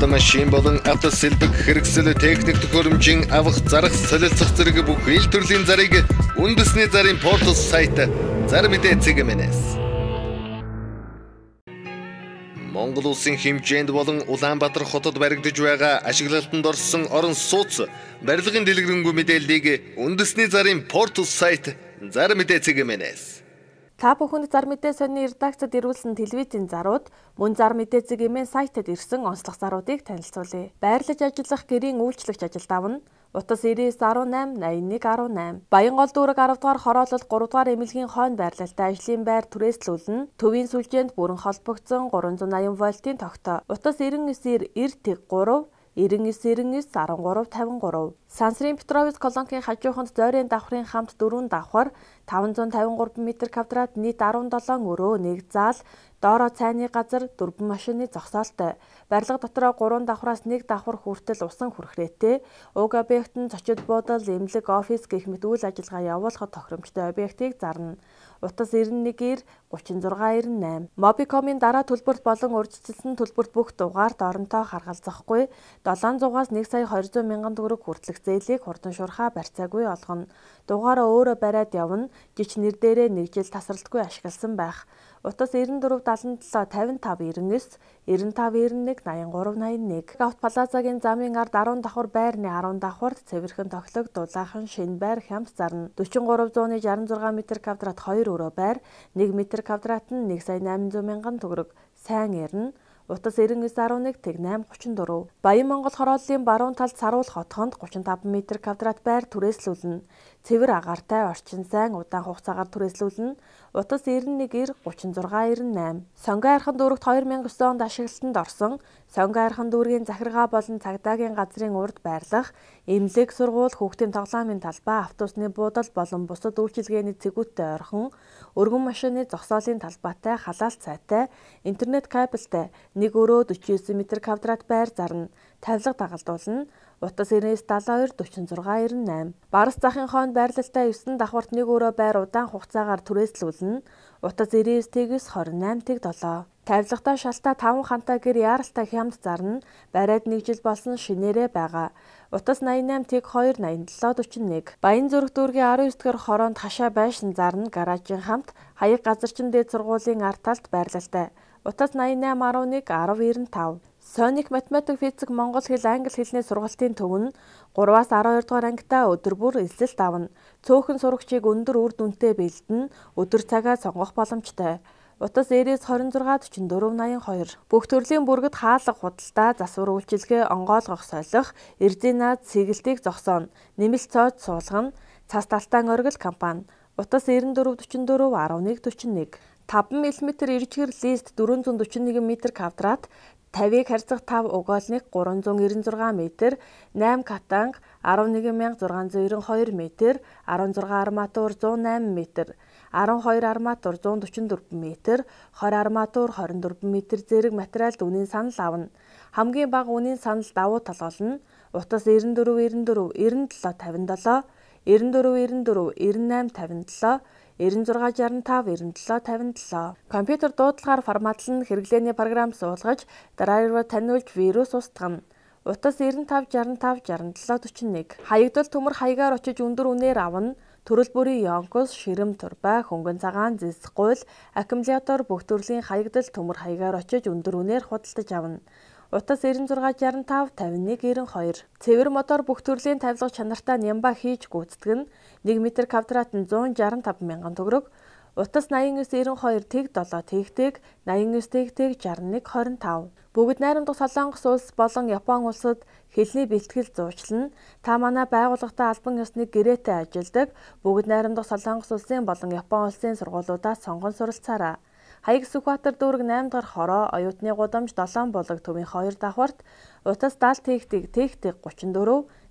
Автомашин болон автосэлбэг хэрэгсэл техник төхөөрөмжийн авах зарах солилцох зэрэг бүх ил төрлийн зарыг үндэсний зарын портал сайт Зар мэдээ цэгмэнэс. Монгол улсын хэмжээнд болон Улаанбаатар хотод баригдаж байгаа ашиглалтанд орсон орон сууц барилгын дэлгэрэнгүй мэдээллийг үндэсний зарын портал сайт Зар мэдээ цэгмэнэс. Та бүхэнд Зар мэдээ сонины редакцид ирүүлсэн телевизийн зарууд мөн Зар мэдээ цэгийн сайтад ирсэн онцлог заруудыг танилцуулъя. Байрлаж ажиллах гэрийн үйлчлэгч ажилд авна. Утас 99188118. Баянгол дүүрэг 10 дугаар хороолол 3 дугаар эмнэлгийн хойно байрлалтай ажлын байр түрээслүүлнэ. Төвийн сүлжээнд бүрэн холбогдсон 380 вольтын тогтоо. Утас 9993 99991353. Сансрын Петровец колонкийн хажууханд зойрын давхрын хамт 4 давхар 553 м2 нийт 17 өрөө, 1 заал, доороо цайны газар, 4 машины зогсоолтой. Барилга дотроо 3 давхраас 1 давхар хүртэл усан хүрхрээтэй. Уг объект нь зочид буудал, эмнэлэг, офис гэх мэт үйл ажиллагаа явуулахад тохиромжтой объектыг зарна. Утас 91-3698. Мобикомын дараа төлбөрт болон урьдчилсан төлбөрт бүх дугаард оронтой харгалзахгүй 700-аас 1,200,000 төгрөг хүртэлх зээлийг хурдан шуурхаа барьцаагүй олгоно. Дугаараа өөрөө бариад явна. Жич нэр дээрээ 1 жил тасралтгүй ашигласан байх. Утас 94775599 95918381. Авто Плазагийн замын ард 10 давхар байрны 10 давхарт цэвэрхэн тоглогдуулаахан шинэ байр хямд зарна. 4366 м2-д 2 өрөө байр, 1 м2-д нь 1,800,000 төгрөг. Сайн ярина. Утас 9911-834. Баян Монгол хорооллын баруун талд Саруул хотхонд 35 м2-д байр түрээслүүлнэ. Цэвэр агаартай, орчин сайн, удаан хугацаагаар түрээслүүлнэ. Утас 91-3698. Сонгой айрхан дүүрэгт 2009 онд ашиглалтанд орсон Сонгой айрхан дүүргийн захиргаа болон цагдаагийн газрын урд байрлах, эмнэлэг, сургууль, хүүхдийн тоглоомын талбай, автобусны буудал болон бусад үйлчилгээний цэгүүттэй ойрхон, өргөн машины зогсоолын талбайтай, халаалт сайтай, интернет кабелтэй 1 өрөө 49 м2 байр зарна. Тавилга дагалдуулна. Утас 9972-4698. Барас захын хойно байрлалтай 9 давхарт 1 өрөө байр удаан хугацаагаар түрээслүүлнэ. Утас 99-28-7. Тавилгатай шалтаа 5 хантай гэр яаралтай хямд зарна. Барайд 1 жил болсон шинээрээ байгаа. Утас 88-2-87-41. Баян зүрх дүүргийн 19 дахь хороонд хашаа байшин зарна. Гаражийн хамт хаяг газарчин дээд сургуулийн ард талд байрлалтай. Утас 88-11-1095. Соник математик, физик, монгол хэл, англи хэлний сургалтын төв нь 3-аас 12 дугаар ангитаа өдөр бүр эзэлт авна. Цөөхөн сурагчийг өндөр үр дүнтэй бэлдэн өдөр цагаа сонгох боломжтой. Утас 99-26-44-82. Бүх төрлийн бүргэд хаалга худалдаа, засвар үйлчилгээ, онгойлгох солих, эрзийн наад сэтгэлтийг зогсооно. Нэмэлт цоод суулгана. Цас талтан оргил компани. Утас 94-44-11-41. 5 мм иржгэр лист 441 м2-д 50-ыг харьцах 5 угоолныг 396 м, 8 катанг 11692 м, 16 арматур 108 м, 12 арматур 144 м, 20 арматур 24 м зэрэг материалд үнийн санал авна. Хамгийн бага үнийн санал давуу толгоолно. Утас 94-94-97-57, 94-94-98-57, 9665-97-57. Компьютер дуудлагаар форматлан хэрэглээний програм суулгаж, драйвер таниулж вирус устгана. Утас 95-65-67-41. Хаягдвал төмөр хаягаар очиж өндөр үнээр авна. Төрөл бүрийн Йонкос, ширэм турбай, хөнгөн цагаан, зэс гуйл, аккумулятор бүх төрлийн хаягдал төмөр хаягаар очиж өндөр үнээр худалдаж авна. Утас 9665-5192. Цэвэр мотор бүх төрлийн тавилга чанартай нямба хийж гүйцэтгэн 1 м2-д нь 165,000 төгрөг. Утас 8992-7-тэгтэг 89-тэгтэг-6125. Бүгд найрамдах Солонгос улс болон Япон улсад хэлний бэлтгэл зуучлана. Та манай байгууллагатай албан ёсны гэрээтэй ажилдаг. Бүгд найрамдах Солонгос улсын болон Япон улсын сургуулиудаас сонгон суралцаарай. Хаяг Сүхбаатар дүүрэг 8 дахь хороо, оюутны гудамж 7 булаг төвийн 2 давхарт, утас 70-34,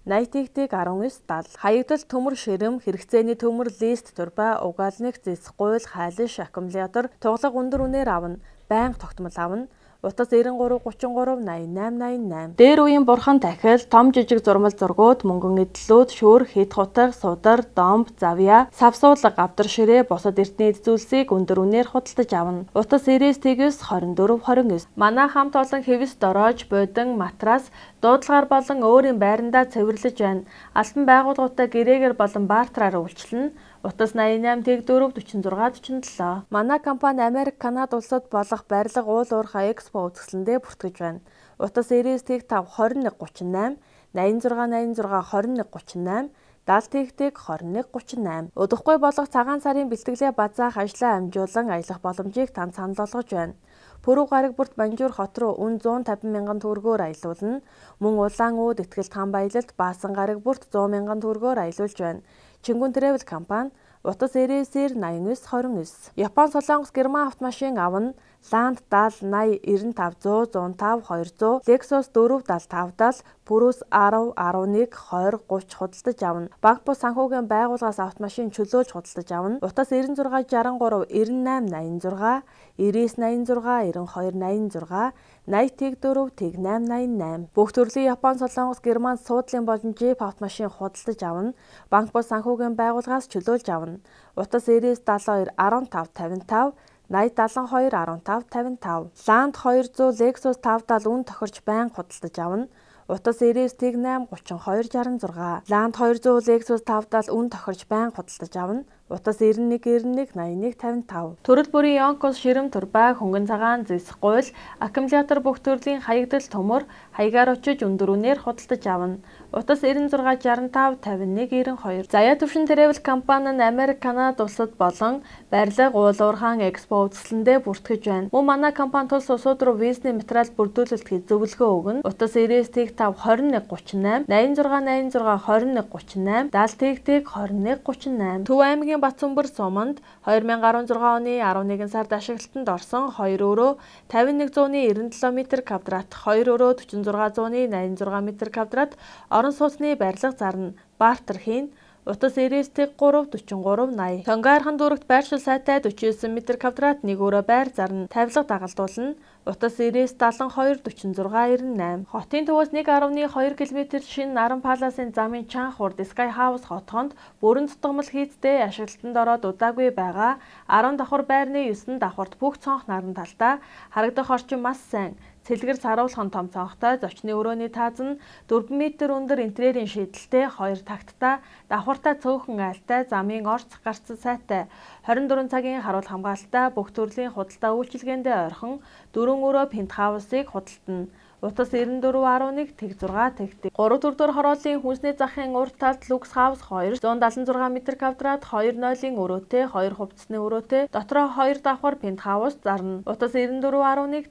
80-19-70. Хаягдал төмөр ширэм, хэрэгцээний төмөр, лист, турбай, угаалныг, зэс, гуйл, хайлш, аккумулятор, туглаг өндөр үнээр авна. Байнга тогтмол авна. Утас 93 33 88 88. Дээр үеийн бурхан дахил том жижиг зурмал зургууд, мөнгөн эдлүүд, шүүр, хит хутаг, судар, домб, завья, савсуулга, гавдар ширээ, бусад эртний эд зүйлсийг өндөр үнээр худалдаж авна. Утас 99 24 29. Манай хамт олон хэвс дороож, бодин, матрас, дуудлагаар болон өөрийн байрандаа цэвэрлэж байна. Албан байгууллагуудаа гэрээгээр болон бартераар үйлчилнэ. Утас 88 4 46 47. Манай компани Америк, Канада улсад болох барилга уул уурхай экспо үзэсгэлэндээ бүртгэж байна. Утас 99 5 21 38, 86 86 21 38, 70 21 38. Удахгүй болох цагаан сарын бэлтгэлээ базаах ажлаа амжуулан аялах боломжийг танд санал болгож байна. Пүрэв гараг бүрт Банжуур хот руу үн 150 мянган төгрөгөөр аялуулна. Мөн улаан үүд ихтгэл там баялалд Баасан гараг бүрт 100 мянган төгрөгөөр аялуулж байна. Чингүн Travel компани Утас 99 89 29. Япон, Солонгос, Герман автомашин авна. Land 70 80 95 100 105 200, Lexus 475-70, Purus 10 11 20 30 худалдаж авна. Банк бус санхүүгийн байгууллагаас автомашин чөлөөлж худалдаж авна. Утас 96 63 98 86, 99 86 92 86, 80 4 888. Бүх төрлийн Япон, Солонгос, Герман суудлын болон Jeep автомашин худалдаж авна. Банк бус санхүүгийн байгууллагаас чөлөөлж авна. Утас 99 72 15 55, 80 72 15 55. Land 200 Lexus 570 үн тохирч байнга худалдаж авна. Утас 99 8 32 66. Land 200 Lexus 570 үн тохирч байнга худалдаж авна. Утас 91 91 81 55. Төрөл бүрийн Yonkos ширэм турбай, хөнгөн цагаан, зэс гуйл, аккумулятор бүх төрлийн хаягдал төмөр, хаягаар очиж өндөр үнээр худалдаж авна. Утас 96 65 51 92. Заяа Төвшин Travel компани нь Америк, Канада улсад болон барилга уул уурхайн экспо үзэсгэлэндээ бүртгэж байна. Мөн манай компани тус улсууд руу визний материал бүрдүүлэлт зөвлөгөө өгнө. Утас 99 5 21 38, 86 86 21 38, 70 21 38. Төв аймгийн Батцамбар суманд 2016 оны 11 сард ашиглалтанд орсон 2 өрөө 5197 м², 2 өрөө 4600-ны 86 м², орон сууцны барилга зарна. Бартер хийн. Утас 99 3 43 80. Тонгойрхон дүүрэгт байршил сайтай 49 м², 1 өрөө байр зарна. Тавилга дагалдуулна. Утас 99 72 46 98. Хотын төвөөс 1.2 км шинэ Наран паласын замын чанх урд Sky House хотхонд бүрэн дутгамал хийцтэй ашиглалтанд ороод удаагүй байгаа 10 давхар байрны 9 давхарт бүх цонх наран талдаа харагдах орчин маш сайн. Цэлгэр саруулхан том цонхтой, зочны өрөөний тааз нь 4 м өндөр интерьерийн шийдэлтэй, 2 такттай, давхартай цөөхөн айлтай, замын орц гарц сайтай, 24 цагийн харуул хамгаалалттай, бүх төрлийн худалдаа үйлчилгээндээ ойрхон 4 өрөө пентхаусыг худалдана. Утас 94 11 6 3 төрдөр хорооллын хүнсний захын урд талд Lux House 2 176 м², 2 нойлын өрөөтэй, 2 хувцсны өрөөтэй, дотроо 2 давхар пентхаус зарна. Утас 94 11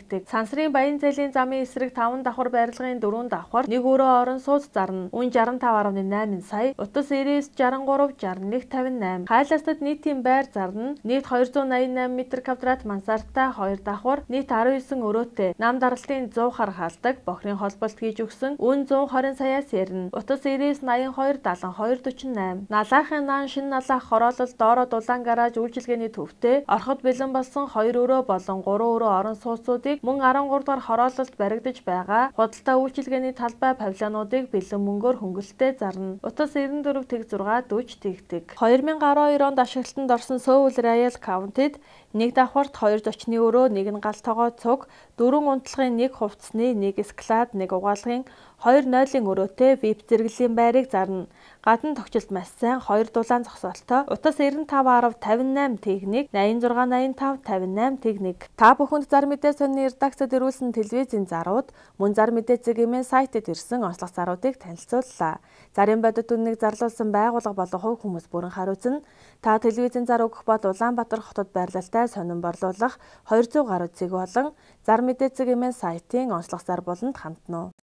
6 Сансрын Баян зээлийн замын эсрэг 5 давхар барилгын 4 давхар, 1 өрөө орон сууц зарна. Үн 65.8 сая. Утас 99 63 61 58. Хайластад нийтийн байр зарна. Нийт 288 м², мансартаа 2 давхар, нийт 19 өрөөтэй. Нам даралтын 100 хар халдаг, бохрын холболт хийж өгсөн. Үн 120 саяас ярина. Утас 99 82 72 48. Налаахын наан шинэ налаах хороолол доороо дулаан гараж үйлчилгээний төвтэй. Ороход бэлэн болсон 2 өрөө болон 3 өрөө орон сууцуудыг мөн 13 дахь хороололд баригдаж байгаа. Худалдаа үйлчилгээний талбай павильонуудыг бэлэн мөнгөөр хөнгөлөлтөд зарна. Утас 94 6 40 2012 онд ашиглалтанд орсон Seoul Royal County-д 1 давхарт 2 зочны өрөө, 1 гал тогоо цуг, 4 унтлагын 1 хувцсны, 1 склад, 1 угаалгын, 2 нойлын өрөөтэй VIP зэрэглэлийн байрыг зарна. Гадна тогтчлт маш сайн, 2 дулаан зогсоолтой. Утас 95 10 58 техник, 86 85 58 техник. Та бүхэнд зар мэдээ сонины редакцид ирүүлсэн телевизийн зарууд, мөн зар мэдээ цэгийн сайтад ирсэн онцлог заруудыг танилцууллаа. Зарын бодит үннийг зарлуулсан байгууллага болон хувь хүмүүс бүрэн хариуцна. Та телевизийн зар өгөх бол Улаанбаатар хотод байрлалтай сонин борлуулах 200 гаруй цэг болон зар мэдээ цэгийн сайтын онцлог зар болонд хандна.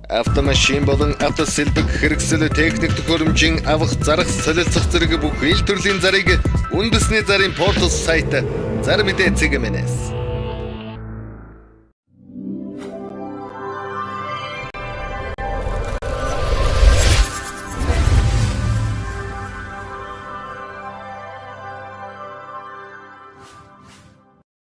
Автомашин болон автосэлбэг хэрэгсэл техник төхөөрөмжийн авах, зарах, солилцох зэрэг бүх ил төрлийн зарыг үндэсний зарын портал сайт Зар мэдээ цэгийн